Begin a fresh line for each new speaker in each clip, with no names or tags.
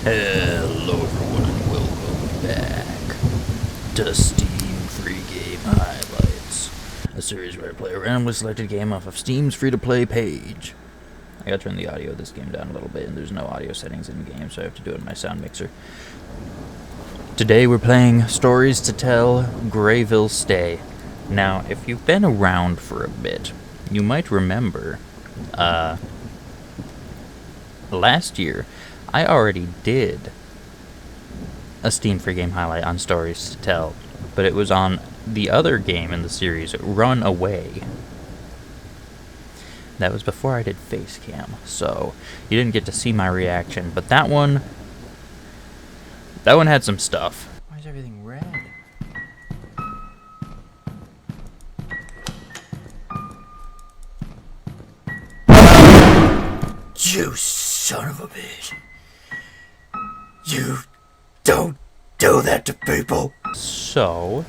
Hello everyone and welcome back to Steam Free Game Highlights, a series where I play a randomly selected game off of Steam's free-to-play page. I gotta turn the audio of this game down a little bit, and there's no audio settings in the game, so I have to do it in my sound mixer. Today we're playing Stories to Tell, Greyville Stay. Now, if you've been around for a bit, you might remember, last year, I already did a Steam Free Game highlight on Stories to Tell, but it was on the other game in the series, Run Away. That was before I did Facecam, so you didn't get to see my reaction, but that one had some stuff. Why is everything red? You son of a bitch. You don't do that to people. So,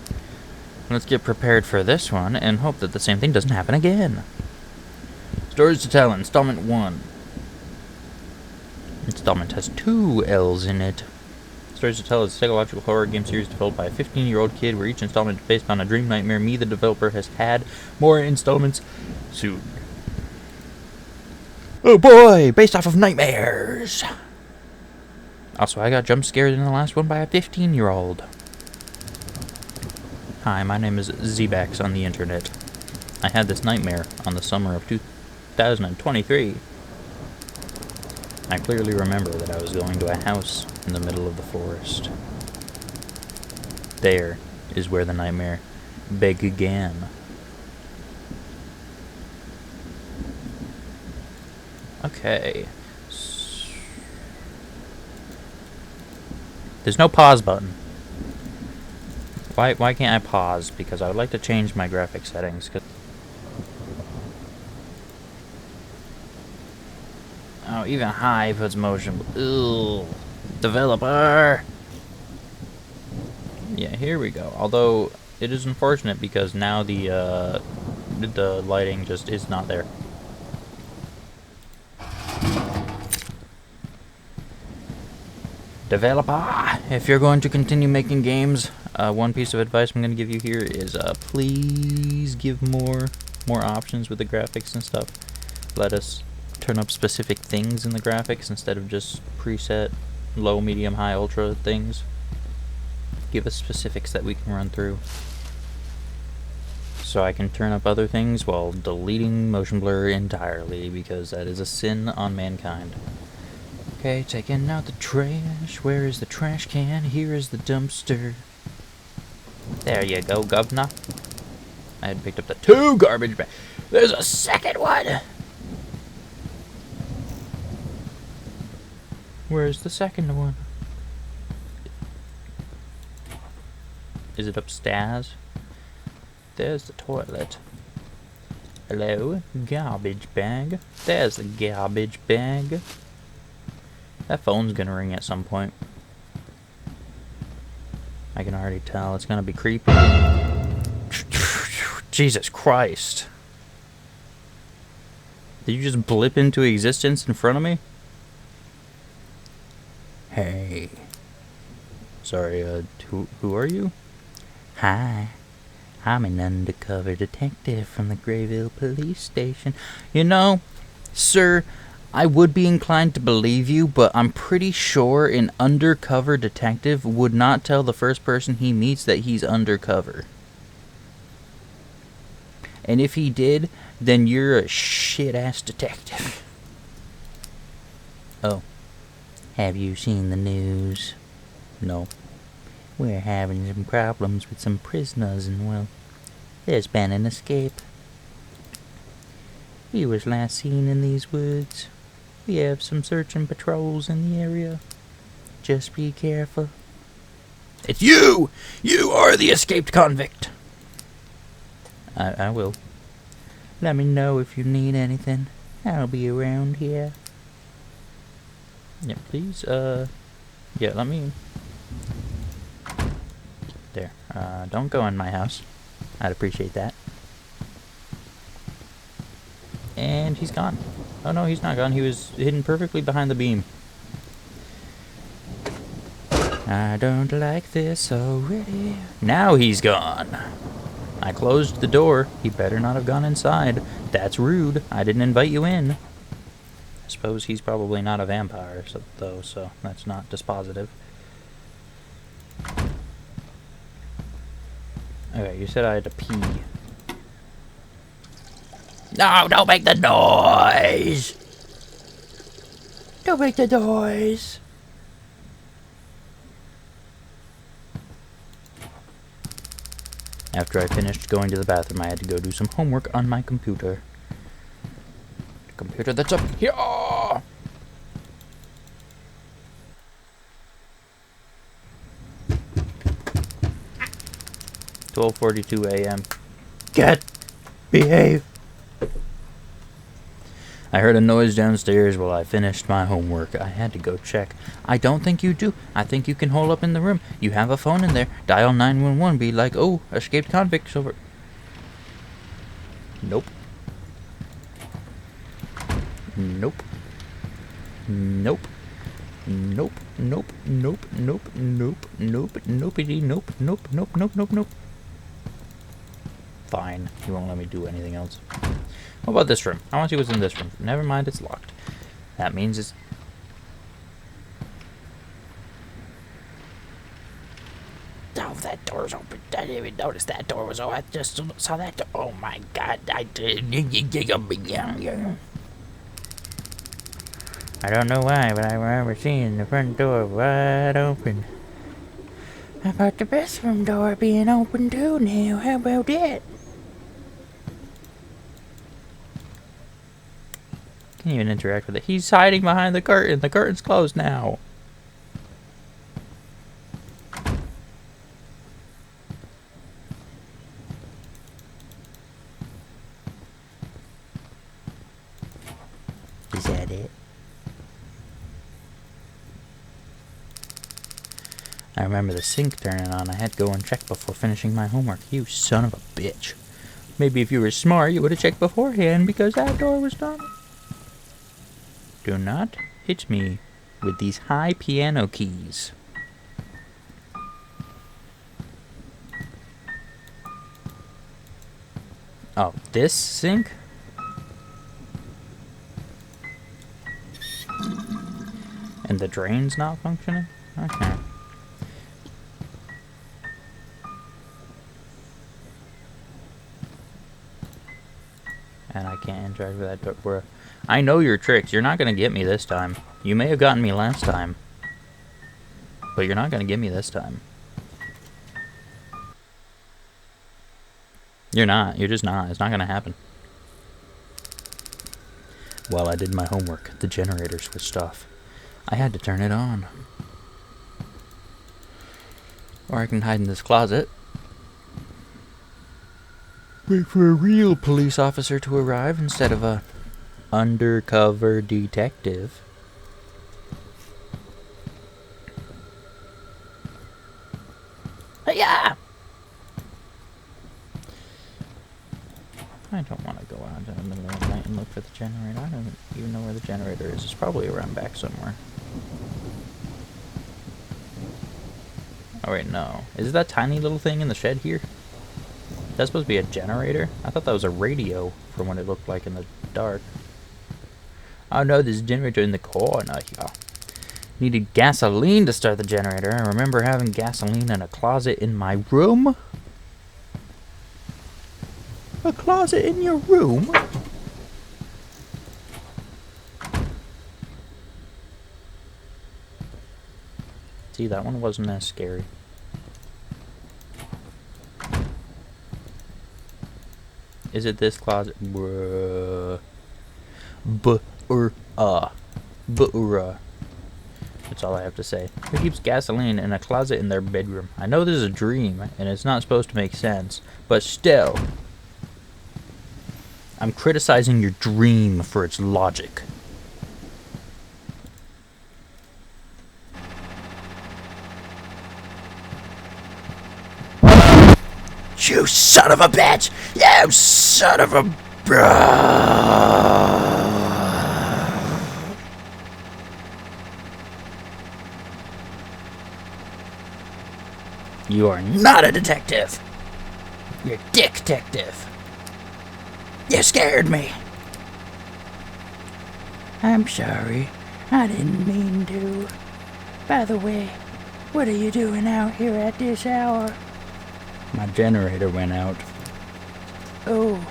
let's get prepared for this one and hope that the same thing doesn't happen again. Stories to Tell, Installment 1. Installment has 2 L's in it. Stories to Tell is a psychological horror game series developed by a 15-year-old kid where each installment is based on a dream nightmare. Me, the developer, has had more installments soon. Oh boy, based off of nightmares. Also, I got jump scared in the last one by a 15-year-old. Hi, my name is Zbax on the internet. I had this nightmare on the summer of 2023. I clearly remember that I was going to a house in the middle of the forest. There is where the nightmare began. Okay. There's no pause button. Why can't I pause? Because I would like to change my graphic settings. Oh, even high puts motion. Ugh. Developer! Yeah, here we go. Although, it is unfortunate because now the lighting just is not there. Developer, if you're going to continue making games, one piece of advice I'm going to give you here is please give more options with the graphics and stuff. Let us turn up specific things in the graphics instead of just preset low, medium, high, ultra things. Give us specifics that we can run through so I can turn up other things while deleting motion blur entirely, because that is a sin on mankind. Okay, taking out the trash. Where is the trash can? Here is the dumpster. There you go, governor. I had picked up the 2 garbage bags. There's a second one! Where's the second one? Is it upstairs? There's the toilet. Hello? Garbage bag. There's the garbage bag. That phone's gonna ring at some point. I can already tell. It's gonna be creepy. Jesus Christ. Did you just blip into existence in front of me? Hey. Sorry, who are you? Hi. I'm an undercover detective from the Greyville police station. You know, sir, I would be inclined to believe you, but I'm pretty sure an undercover detective would not tell the first person he meets that he's undercover. And if he did, then you're a shit-ass detective. Oh. Have you seen the news? No. We're having some problems with some prisoners, and well, there's been an escape. He was last seen in these woods. We have some search and patrols in the area. Just be careful. It's you! You are the escaped convict! I will. Let me know if you need anything. I'll be around here. Yeah, please, yeah, let me... There. Don't go in my house. I'd appreciate that. And he's gone. Oh no, he's not gone. He was hidden perfectly behind the beam. I don't like this already. Now he's gone. I closed the door. He better not have gone inside. That's rude. I didn't invite you in. I suppose he's probably not a vampire, though, so that's not dispositive. Okay, you said I had to pee. No, don't make the noise! Don't make the noise! After I finished going to the bathroom, I had to go do some homework on my computer. The computer that's up here! 12:42 a.m. Behave! I heard a noise downstairs while I finished my homework. I had to go check. I don't think you do. I think you can hole up in the room. You have a phone in there. Dial 911. Be like, oh, escaped convicts over. Nope. Nope. Nope. Nope. Nope. Nope. Nope. Nope. Nope. Nopey. Nope. Nope. Nope. Nope. Nope. Nope. Fine. You won't let me do anything else. What about this room? I want to see what's in this room. Never mind, it's locked. That means it's... Oh, that door's open. I didn't even notice that door was open. I just saw that door. Oh my god, I did. I don't know why, but I remember seeing the front door wide open. How about the bathroom door being open too now? How about that? Can't even interact with it. He's hiding behind the curtain. The curtain's closed now. Is that it? I remember the sink turning on. I had to go and check before finishing my homework. You son of a bitch. Maybe if you were smart, you would have checked beforehand because that door was done. Do not hit me with these high piano keys. Oh, this sink? And the drain's not functioning? Okay. And I can't interact with that door, bro. I know your tricks. You're not going to get me this time. You may have gotten me last time. But you're not going to get me this time. You're not. You're just not. It's not going to happen. While I did my homework, the generator switched off. I had to turn it on. Or I can hide in this closet. Wait for a real police officer to arrive instead of a undercover detective. Yeah. I don't want to go out in the middle of the night and look for the generator. I don't even know where the generator is. It's probably around back somewhere. Oh wait, no. Is it that tiny little thing in the shed here? That's supposed to be a generator? I thought that was a radio from what it looked like in the dark. Oh no, there's a generator in the corner here. Needed gasoline to start the generator. I remember having gasoline in a closet in my room. A closet in your room? See, that one wasn't as scary. Is it this closet? Bruh. Buh-ur-uh. That's all I have to say. Who keeps gasoline in a closet in their bedroom? I know this is a dream, and it's not supposed to make sense, but still. I'm criticizing your dream for its logic. You son of a bitch! You son of a... You are not a detective. You're a dick-tective. You scared me. I'm sorry. I didn't mean to. By the way, what are you doing out here at this hour? My generator went out. Oh,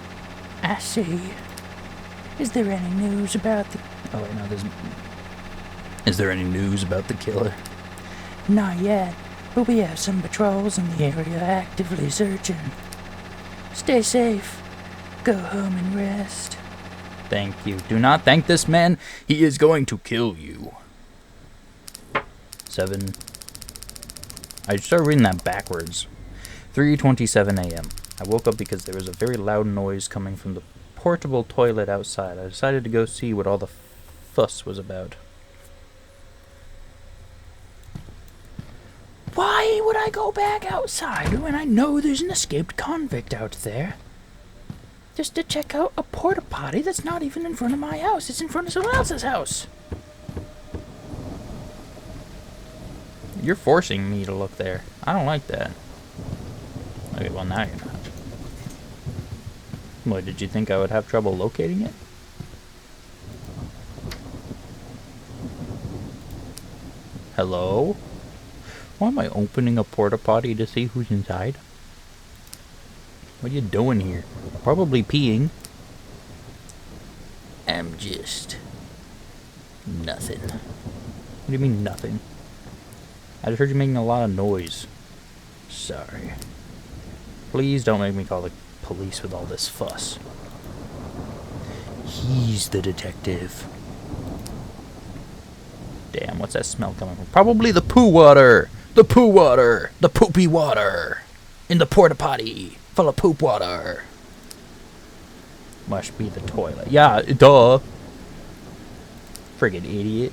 I see. Is there any news about the... Oh, wait, no, there's... Is there any news about the killer? Not yet, but we have some patrols in the area actively searching. Stay safe. Go home and rest. Thank you. Do not thank this man. He is going to kill you. 7. I started reading that backwards. 3:27 a.m. I woke up because there was a very loud noise coming from the portable toilet outside. I decided to go see what all the fuss was about. Why would I go back outside when I know there's an escaped convict out there? Just to check out a porta potty that's not even in front of my house. It's in front of someone else's house. You're forcing me to look there. I don't like that. Okay, well now you're not. What, did you think I would have trouble locating it? Hello? Why am I opening a porta potty to see who's inside? What are you doing here? Probably peeing. I'm just... nothing. What do you mean nothing? I just heard you making a lot of noise. Sorry. Please don't make me call the police with all this fuss. He's the detective. Damn, what's that smell coming from? Probably the poo water! The poo water! The poopy water! In the porta potty! Full of poop water! Must be the toilet. Yeah, duh! Friggin' idiot.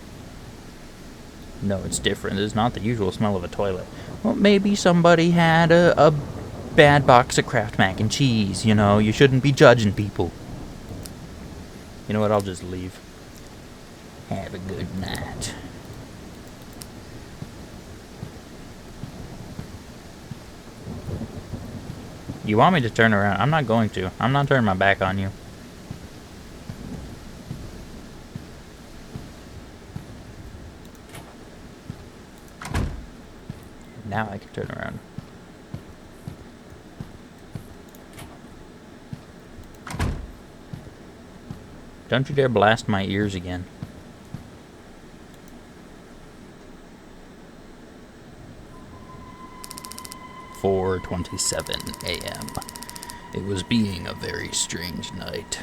No, it's different. It's not the usual smell of a toilet. Well, maybe somebody had a bad box of Kraft mac and cheese, you know? You shouldn't be judging people. You know what? I'll just leave. Have a good night. You want me to turn around? I'm not going to. I'm not turning my back on you. Now I can turn around. Don't you dare blast my ears again. "4:27 a.m. It was being a very strange night.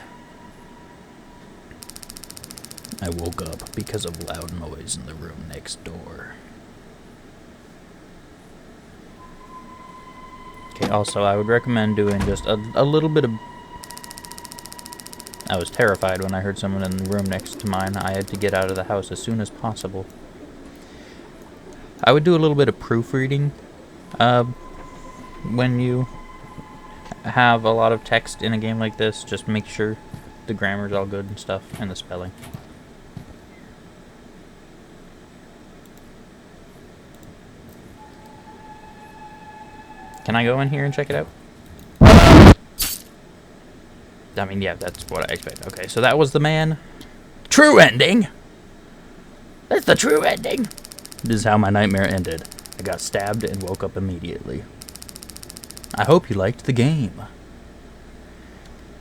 I woke up because of loud noise in the room next door. Okay, also, I would recommend doing just a little bit of... I was terrified when I heard someone in the room next to mine. I had to get out of the house as soon as possible. I would do a little bit of proofreading when you have a lot of text in a game like this. Just make sure the grammar's all good and stuff, and the spelling. Can I go in here and check it out? I mean, yeah, that's what I expect. Okay, so that was the man. True ending! That's the true ending! This is how my nightmare ended. I got stabbed and woke up immediately. I hope you liked the game.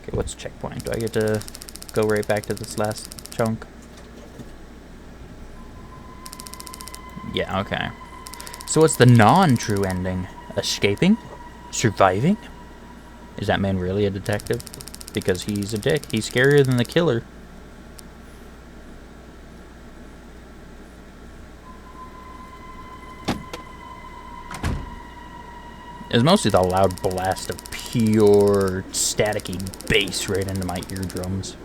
Okay, what's checkpoint? Do I get to go right back to this last chunk? Yeah, okay. So what's the non-true ending? Escaping? Surviving? Is that man really a detective? Because he's a dick. He's scarier than the killer. It was mostly the loud blast of pure staticky bass right into my eardrums.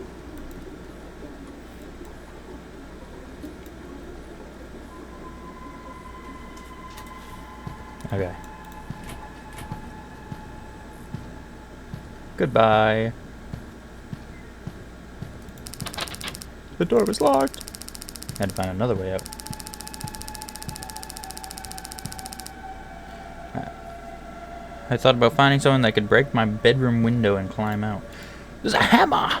Okay. Goodbye. The door was locked. Had to find another way out. I thought about finding someone that could break my bedroom window and climb out. There's a hammer!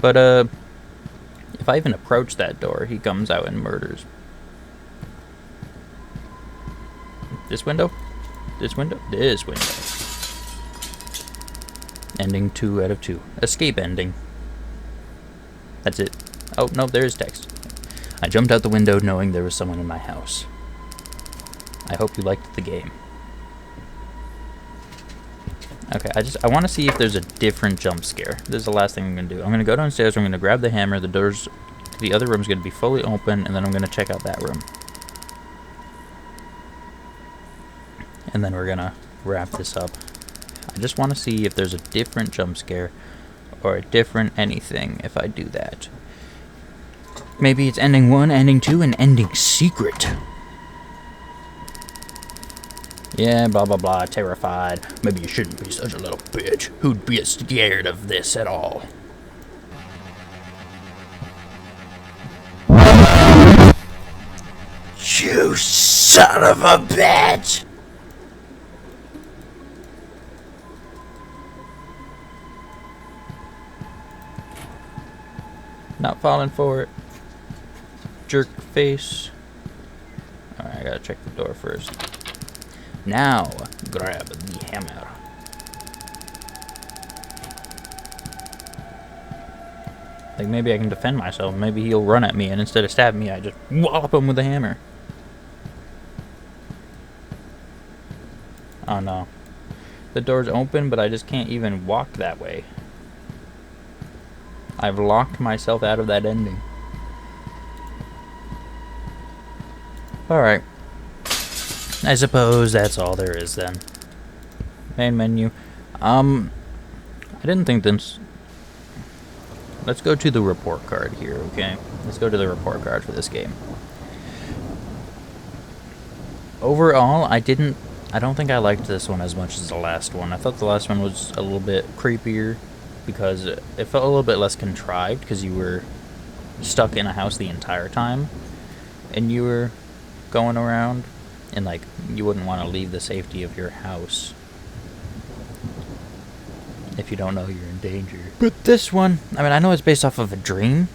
But, if I even approach that door, he comes out and murders. This window? This window? This window. Ending 2 out of 2. Escape ending. That's it. Oh, no, there's text. I jumped out the window knowing there was someone in my house. I hope you liked the game. Okay, I want to see if there's a different jump scare. This is the last thing I'm going to do. I'm going to go downstairs, I'm going to grab the hammer, the doors to the other room's going to be fully open, and then I'm going to check out that room. And then we're going to wrap this up. I just want to see if there's a different jump scare or a different anything if I do that. Maybe it's ending 1, ending 2, and ending secret. Yeah, blah blah blah, terrified. Maybe you shouldn't be such a little bitch. Who'd be scared of this at all? You son of a bitch! Not falling for it. Jerk face. Alright, I gotta check the door first. Now, grab the hammer. Like, maybe I can defend myself. Maybe he'll run at me, and instead of stab me, I just wallop him with a hammer. Oh, no. The door's open, but I just can't even walk that way. I've locked myself out of that ending. Alright. I suppose that's all there is then. Main menu. I didn't think this... Let's go to the report card here, okay? Let's go to the report card for this game. Overall, I don't think I liked this one as much as the last one. I thought the last one was a little bit creepier because it felt a little bit less contrived because you were stuck in a house the entire time and you were going around. And, like, you wouldn't want to leave the safety of your house if you don't know you're in danger. But this one, I mean, I know it's based off of a dream,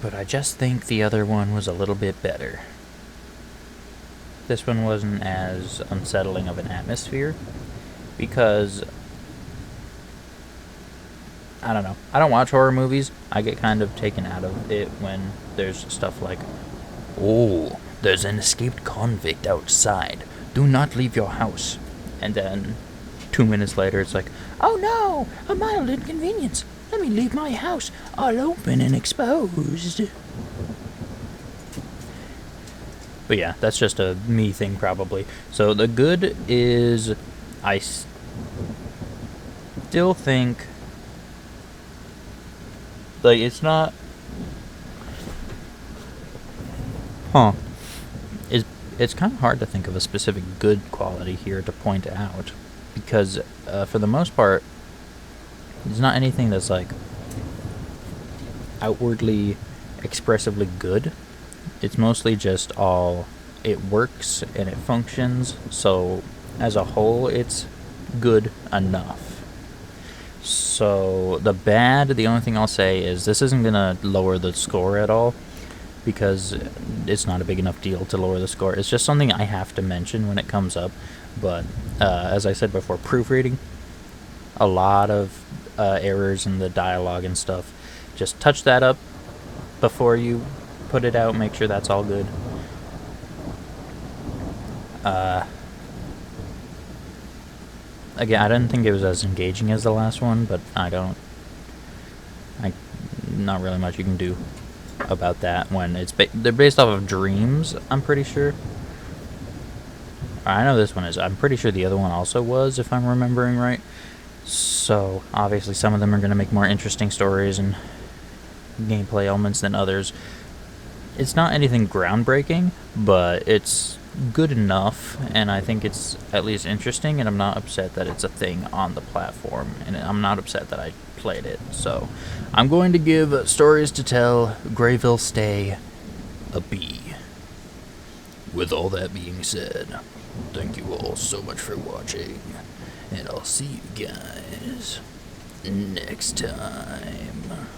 but I just think the other one was a little bit better. This one wasn't as unsettling of an atmosphere because, I don't know. I don't watch horror movies. I get kind of taken out of it when there's stuff like, oh, there's an escaped convict outside. Do not leave your house. And then 2 minutes later, it's like, oh no, a mild inconvenience. Let me leave my house all open and exposed. But yeah, that's just a me thing probably. So the good is I still think, like, it's not... Huh. It's kind of hard to think of a specific good quality here to point out, because for the most part, there's not anything that's like outwardly expressively good. It's mostly just all it works and it functions, so as a whole it's good enough. So the bad, the only thing I'll say is this isn't gonna lower the score at all, because it's not a big enough deal to lower the score. It's just something I have to mention when it comes up. But as I said before, proofreading, a lot of errors in the dialogue and stuff. Just touch that up before you put it out. Make sure that's all good. Again, I didn't think it was as engaging as the last one, but not really much you can do about that when it's they're based off of dreams, I'm pretty sure. I know this one is. I'm pretty sure the other one also was, if I'm remembering right. So obviously some of them are going to make more interesting stories and gameplay elements than others. It's not anything groundbreaking, but it's good enough, and I think it's at least interesting, and I'm not upset that it's a thing on the platform, and I'm not upset that I played it. So I'm going to give Stories to Tell Greyville Stay a B. with all that being said, thank you all so much for watching, and I'll see you guys next time.